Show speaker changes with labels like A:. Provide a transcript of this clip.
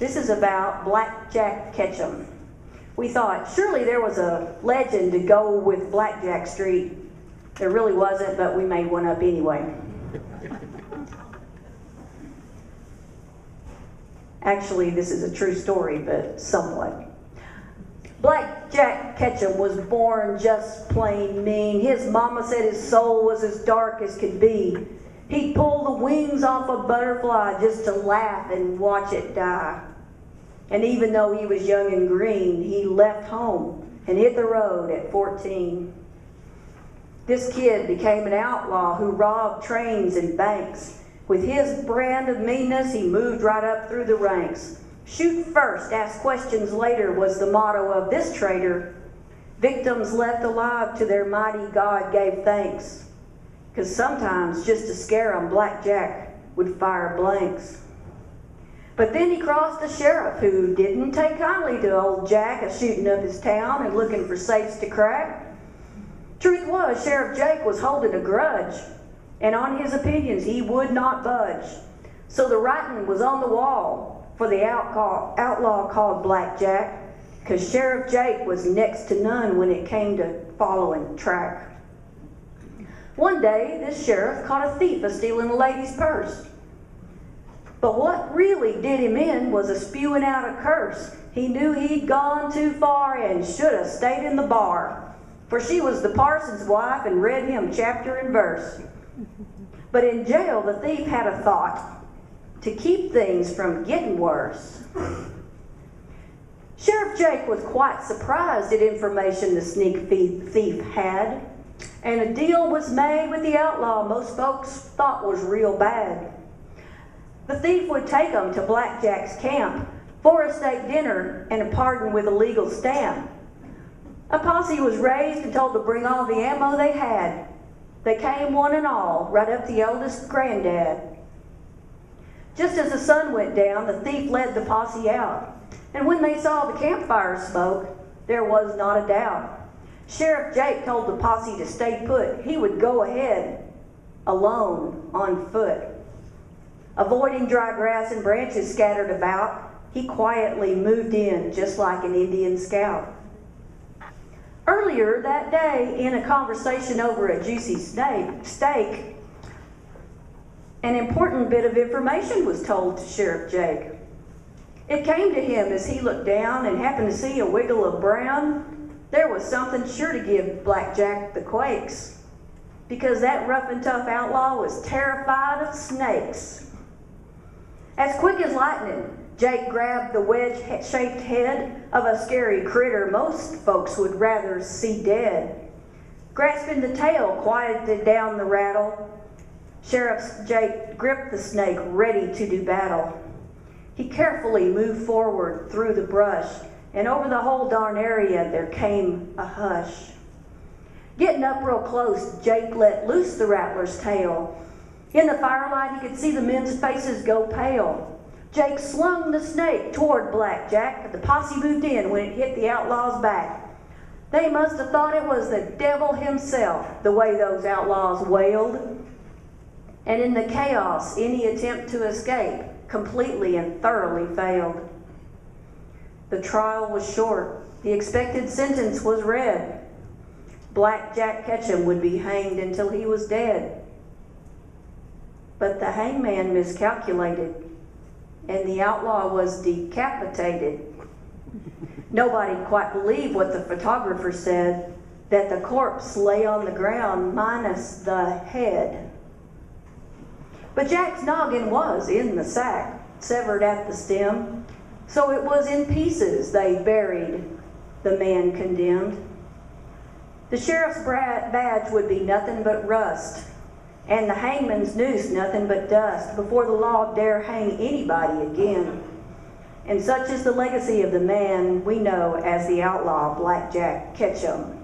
A: This is about Blackjack Ketchum. We thought, surely there was a legend to go with Blackjack Street. There really wasn't, but we made one up anyway. Actually, this is a true story, but somewhat. Blackjack Ketchum was born just plain mean. His mama said his soul was as dark as could be. He'd pull the wings off a butterfly just to laugh and watch it die. And even though he was young and green, he left home and hit the road at 14. This kid became an outlaw who robbed trains and banks. With his brand of meanness, he moved right up through the ranks. Shoot first, ask questions later was the motto of this traitor. Victims left alive to their mighty God gave thanks. Because sometimes, just to scare 'em, Blackjack would fire blanks. But then he crossed a sheriff who didn't take kindly to old Jack shooting up his town and looking for safes to crack. Truth was, Sheriff Jake was holding a grudge, and on his opinions he would not budge. So the writing was on the wall for the outlaw called Blackjack, because Sheriff Jake was next to none when it came to following track. One day, this sheriff caught a thief stealing a lady's purse. But what really did him in was spewing out a curse. He knew he'd gone too far and should have stayed in the bar, for she was the parson's wife and read him chapter and verse. But in jail, the thief had a thought to keep things from getting worse. Sheriff Jake was quite surprised at information the sneak thief had, and a deal was made with the outlaw most folks thought was real bad. The thief would take him to Blackjack's camp for a steak dinner and a pardon with a legal stamp. A posse was raised and told to bring all the ammo they had. They came one and all, right up the eldest granddad. Just as the sun went down, the thief led the posse out. And when they saw the campfire smoke, there was not a doubt. Sheriff Jake told the posse to stay put. He would go ahead, alone, on foot. Avoiding dry grass and branches scattered about, he quietly moved in just like an Indian scout. Earlier that day, in a conversation over a juicy steak, an important bit of information was told to Sheriff Jake. It came to him as he looked down and happened to see a wiggle of brown. There was something sure to give Blackjack the quakes, because that rough and tough outlaw was terrified of snakes. As quick as lightning, Jake grabbed the wedge-shaped head of a scary critter most folks would rather see dead. Grasping the tail quieted down the rattle, Sheriff Jake gripped the snake, ready to do battle. He carefully moved forward through the brush, and over the whole darn area there came a hush. Getting up real close, Jake let loose the rattler's tail. In the firelight, he could see the men's faces go pale. Jake slung the snake toward Blackjack, but the posse moved in when it hit the outlaw's back. They must have thought it was the devil himself, the way those outlaws wailed. And in the chaos, any attempt to escape completely and thoroughly failed. The trial was short. The expected sentence was read. Blackjack Ketchum would be hanged until he was dead. But the hangman miscalculated, and the outlaw was decapitated. Nobody quite believed what the photographer said, that the corpse lay on the ground minus the head. But Jack's noggin was in the sack, severed at the stem, so it was in pieces they buried the man condemned. The sheriff's badge would be nothing but rust, and the hangman's noose nothing but dust, before the law dare hang anybody again. And such is the legacy of the man we know as the outlaw Blackjack Ketchum.